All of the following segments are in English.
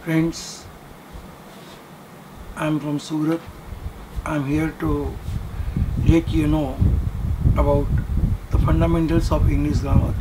Friends, I'm from Surat. I'm here to let you know about the fundamentals of English grammar.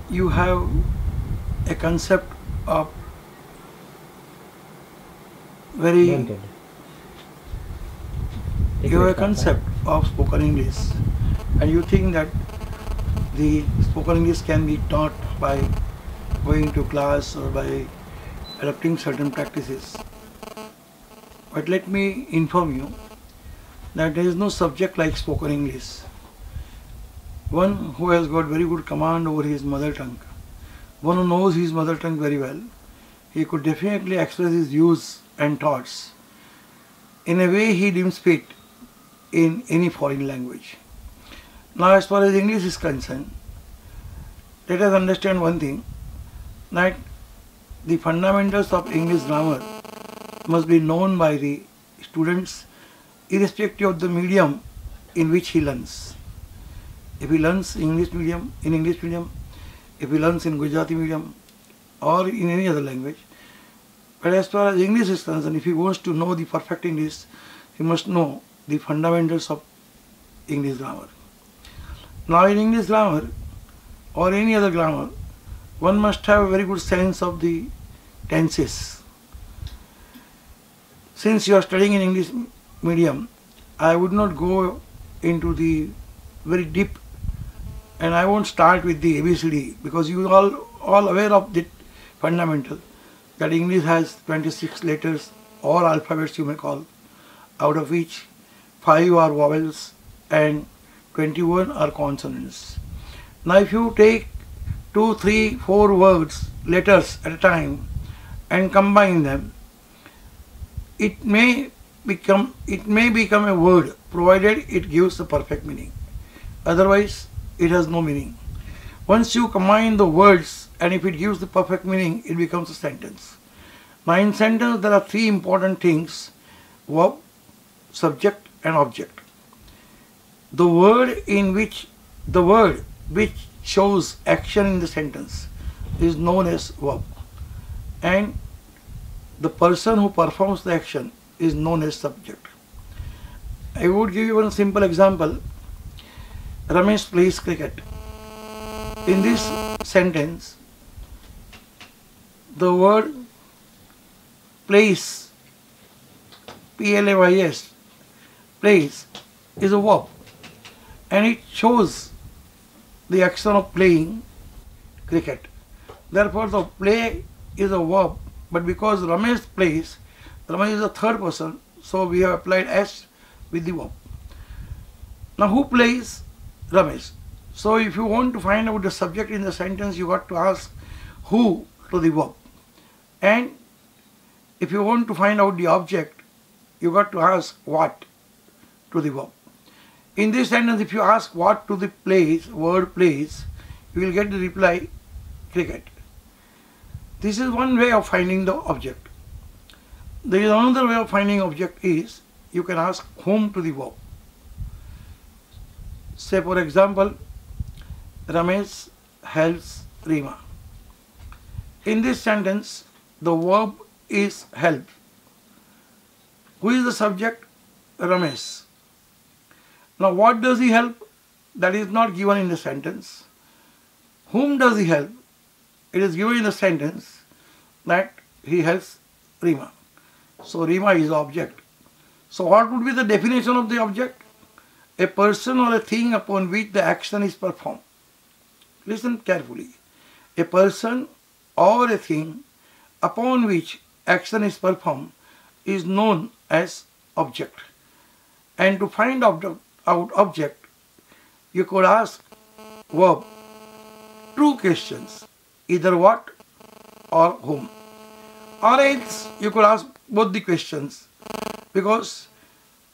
You have a concept of very Wanted. you have a concept of spoken English, and you think that the spoken English can be taught by going to class or by adopting certain practices. But let me inform you that there is no subject like spoken English. One who has got very good command over his mother tongue, one who knows his mother tongue very well, he could definitely express his views and thoughts in a way he deems fit in any foreign language. Now, as far as English is concerned, let us understand one thing, that the fundamentals of English grammar must be known by the students irrespective of the medium in which he learns. If he learns English medium, if he learns in Gujarati medium or in any other language. But as far as English is concerned, if he wants to know the perfect English, he must know the fundamentals of English grammar. Now in English grammar or any other grammar, one must have a very good sense of the tenses. Since you are studying in English medium, I would not go into the very deep, and I won't start with the ABCD because you are all aware of the fundamental that English has 26 letters or alphabets you may call, out of which 5 are vowels and 21 are consonants. Now if you take 2, 3, 4 words, letters at a time and combine them, it may become a word provided it gives the perfect meaning. Otherwise, it has no meaning. Once you combine the words and if it gives the perfect meaning, it becomes a sentence. Now in sentence there are 3 important things: verb, subject and object. The word which shows action in the sentence is known as verb, and the person who performs the action is known as subject. I would give you one simple example. Ramesh plays cricket. In this sentence, the word plays, P-L-A-Y-S, plays, is a verb, and it shows the action of playing cricket. Therefore, the play is a verb, but because Ramesh plays, Ramesh is a third person, so we have applied S with the verb. Now, who plays? Ramesh. So, if you want to find out the subject in the sentence, you got to ask who to the verb. And if you want to find out the object, you got to ask what to the verb. In this sentence, if you ask what to the word plays, you will get the reply cricket. This is one way of finding the object. There is another way of finding object is you can ask whom to the verb. Say for example, Ramesh helps Rima. In this sentence, the verb is help. Who is the subject? Ramesh. Now what does he help? That is not given in the sentence. Whom does he help? It is given in the sentence that he helps Rima. So Rima is the object. So what would be the definition of the object? A person or a thing upon which the action is performed. Listen carefully. A person or a thing upon which action is performed is known as object. And to find out object, you could ask verb 2 questions, either what or whom. Or else you could ask both the questions, because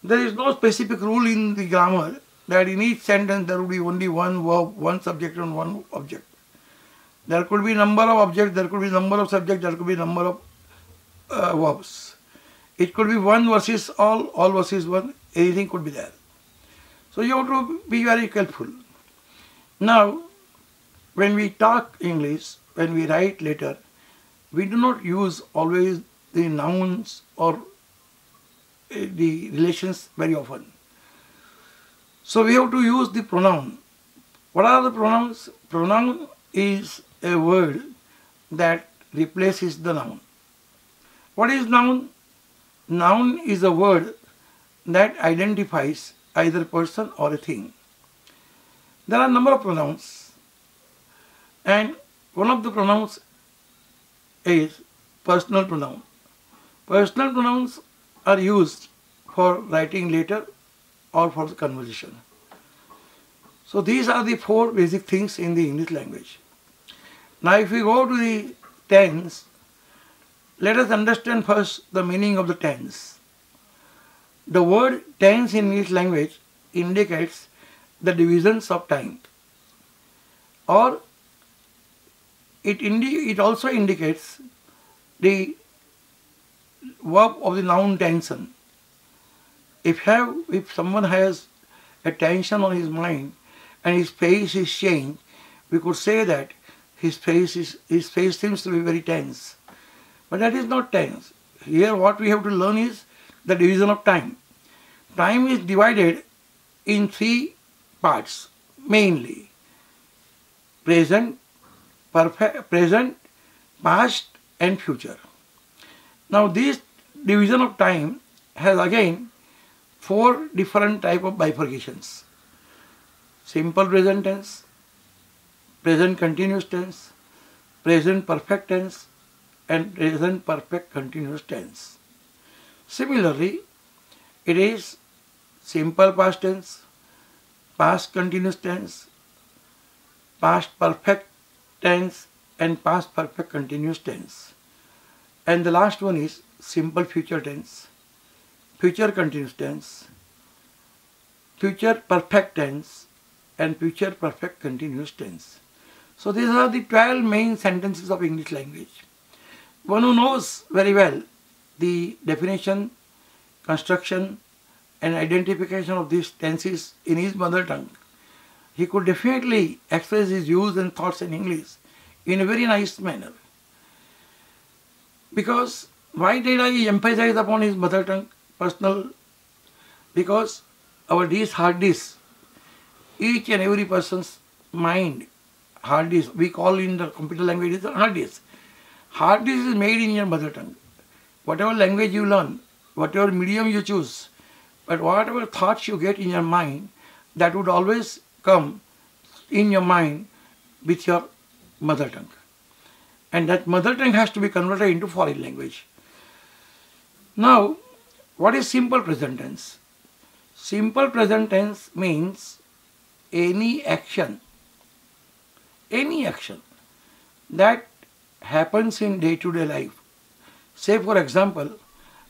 there is no specific rule in the grammar that in each sentence there will be only one verb, one subject and one object. There could be number of objects, there could be number of subjects, there could be number of verbs. It could be one versus all versus one, anything could be there. So you have to be very careful. Now, when we talk English, when we write letter, we do not use always the nouns or the relations very often. So we have to use the pronoun. What are the pronouns? Pronoun is a word that replaces the noun. What is noun? Noun is a word that identifies either a person or a thing. There are a number of pronouns, and one of the pronouns is personal pronoun. Personal pronouns are used for writing letter or for the conversation. So these are the four basic things in the English language. Now if we go to the tense, let us understand first the meaning of the tense. The word tense in English language indicates the divisions of time, or it also indicates the verb of the noun tension. If someone has a tension on his mind and his face is changed, we could say that his face seems to be very tense. But that is not tense. Here what we have to learn is the division of time. Time is divided in three parts mainly: present, past and future. Now this division of time has again four different type of bifurcations: simple present tense, present continuous tense, present perfect tense, and present perfect continuous tense. Similarly, it is simple past tense, past continuous tense, past perfect tense, and past perfect continuous tense. And the last one is simple future tense, future continuous tense, future perfect tense, and future perfect continuous tense. So these are the 12 main sentences of English language. One who knows very well the definition, construction, and identification of these tenses in his mother tongue, he could definitely express his views and thoughts in English in a very nice manner. Because why did I emphasize upon his mother tongue personal? Because our hard disk, each and every person's mind, hard disk, we call in the computer language is hard disk. Hard disk is made in your mother tongue. Whatever language you learn, whatever medium you choose, but whatever thoughts you get in your mind, that would always come in your mind with your mother tongue. And that mother tongue has to be converted into foreign language. Now, what is simple present tense? Simple present tense means any action that happens in day-to-day life. Say for example,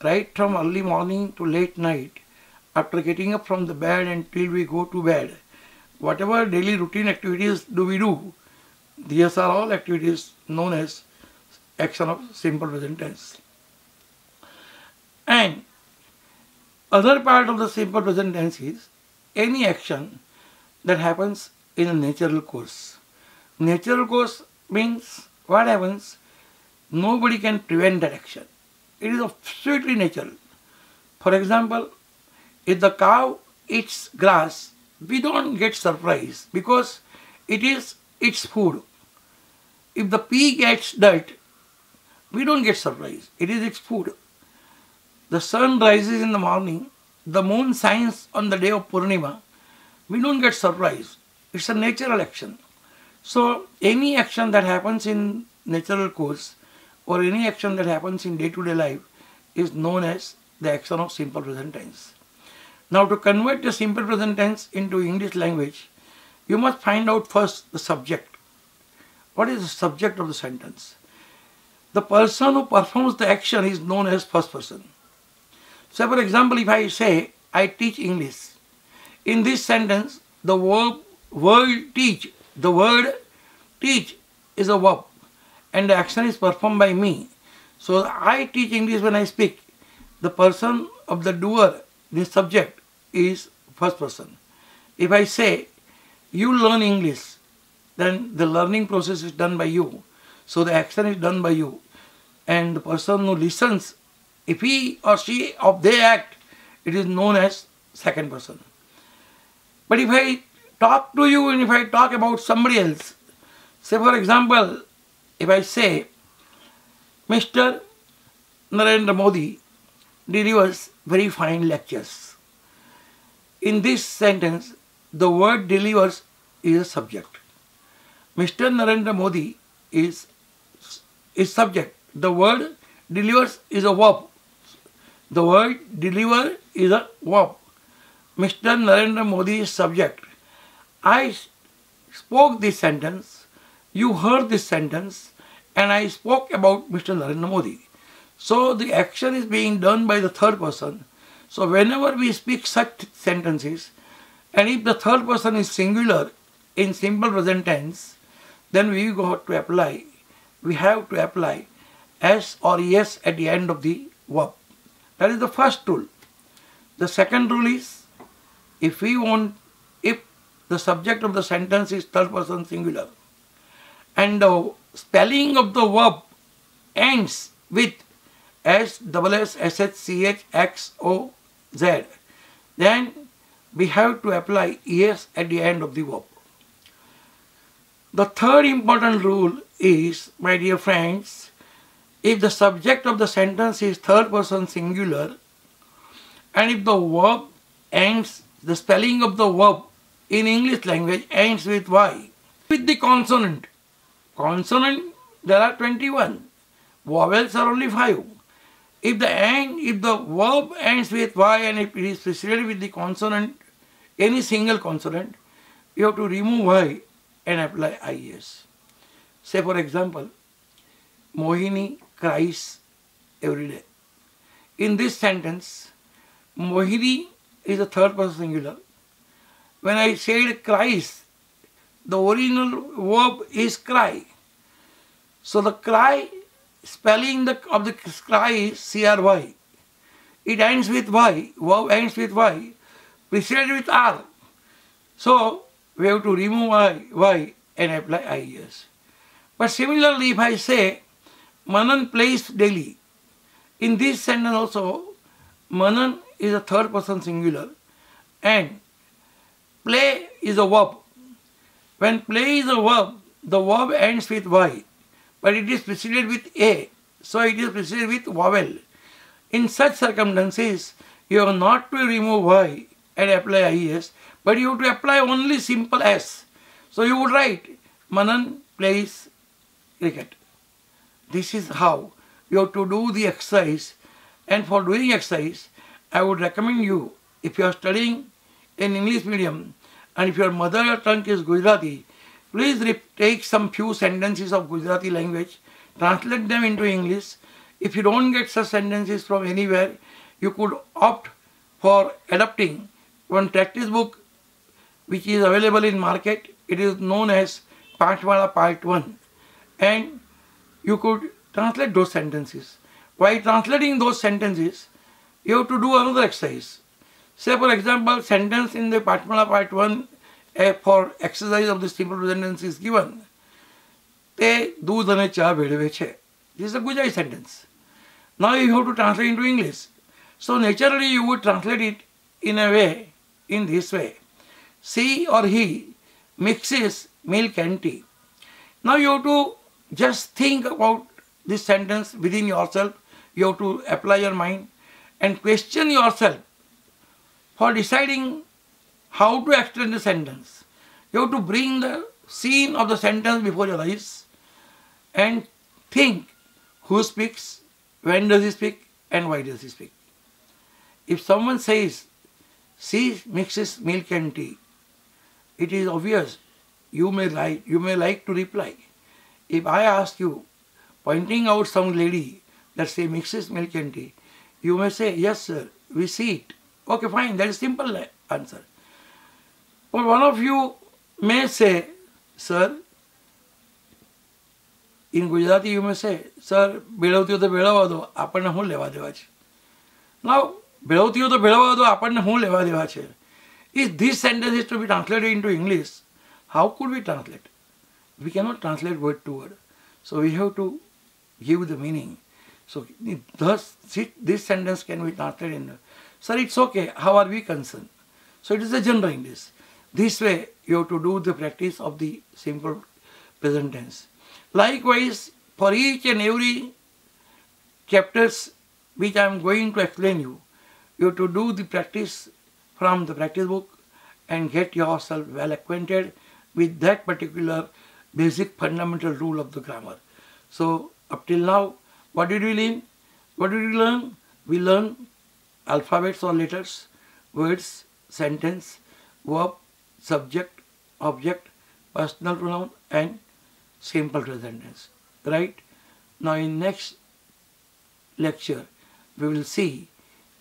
right from early morning to late night, after getting up from the bed until we go to bed, whatever daily routine activities do we do, these are all activities known as action of simple present tense. And other part of the simple present tense is any action that happens in a natural course. Natural course means what happens? Nobody can prevent that action. It is absolutely natural. For example, if the cow eats grass, we don't get surprised because it is its food. If the pig gets dirt, we don't get surprised. It is its food. The sun rises in the morning, the moon shines on the day of Purnima, we don't get surprised. It's a natural action. So any action that happens in natural course or any action that happens in day-to-day life is known as the action of simple present tense. Now to convert the simple present tense into English language, you must find out first the subject. What is the subject of the sentence? The person who performs the action is known as first person. So for example, if I say, I teach English, in this sentence, the word teach is a verb and the action is performed by me. So I teach English when I speak. The person of the doer, the subject, is first person. If I say, you learn English, then the learning process is done by you. So the action is done by you. and the person who listens, if he or she or they act, it is known as second person. But if I talk to you and if I talk about somebody else, say for example, if I say, Mr. Narendra Modi delivers very fine lectures. In this sentence, the word delivers is a subject. Mr. Narendra Modi is subject. The word delivers is a verb. The word deliver is a verb. Mr. Narendra Modi is subject. I spoke this sentence, you heard this sentence, and I spoke about Mr. Narendra Modi. So the action is being done by the third person. So whenever we speak such sentences, and if the third person is singular in simple present tense, then we have to apply S or ES at the end of the verb. That is the first rule. The second rule is, if the subject of the sentence is third person singular, and the spelling of the verb ends with S, SS, SH, CH, X, O, Z, then we have to apply ES at the end of the verb. The third important rule is, my dear friends, if the subject of the sentence is third person singular, and if the verb ends, the spelling of the verb in English language ends with Y, with the consonant. Consonant, there are 21. Vowels are only 5. If the verb ends with Y and if it is preceded with the consonant, any single consonant, you have to remove Y and apply IS. Say for example, Mohini cries every day. In this sentence, Mohini is a third person singular. When I said cries, the original verb is cry. So the cry, spelling of the cry is CRY. It ends with Y, verb ends with Y, preceded with R. So we have to remove Y and apply IS. But similarly, if I say, Manan plays daily, in this sentence also, Manan is a third person singular and play is a verb. When play is a verb, the verb ends with Y, but it is preceded with A, so it is preceded with vowel. In such circumstances, you have not to remove Y and apply IS, but you have to apply only simple S. So you would write, Manan plays cricket. This is how you have to do the exercise. And for doing exercise, I would recommend you, if you are studying in English medium and if your mother tongue is Gujarati, please take some few sentences of Gujarati language, translate them into English. If you don't get such sentences from anywhere, you could opt for adopting one practice book which is available in market. It is known as Pathmala Part 1. And you could translate those sentences. While translating those sentences, you have to do another exercise. Say for example, sentence in the Pathmala Part 1 for exercise of the simple present tense is given. Te doodh ane cha bhedve che. This is a Gujarati sentence. Now you have to translate into English. So naturally you would translate it in this way. She or he mixes milk and tea. Now you have to just think about this sentence within yourself. You have to apply your mind and question yourself for deciding how to extend the sentence. You have to bring the scene of the sentence before your eyes and think who speaks, when does he speak, and why does he speak. If someone says, she mixes milk and tea, it is obvious you may like to reply. If I ask you, pointing out some lady that she mixes milk and tea, you may say, yes sir, we see it. Okay, fine, that is simple answer. But one of you may say, sir, in Gujarati you may say, sir, ભેળવતી તો ભેળવવા દો, આપણને શું લેવા દેવા છે. Now, ભેળવતી તો ભેળવવા દો, આપણને શું લેવા દેવા છે. If this sentence is to be translated into English, how could we translate? We cannot translate word to word. So we have to give the meaning. So thus this sentence can be translated in, sir, it's okay, how are we concerned? So it is a general English. This way you have to do the practice of the simple present tense. Likewise, for each and every chapters which I am going to explain you, you have to do the practice from the practice book and get yourself well acquainted with that particular basic fundamental rule of the grammar. So up till now, what did we learn? What did we learn? We learned alphabets or letters, words, sentence, verb, subject, object, personal pronoun and simple present tense. Right? Now in next lecture we will see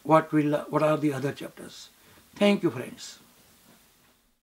what are the other chapters. Thank you, friends.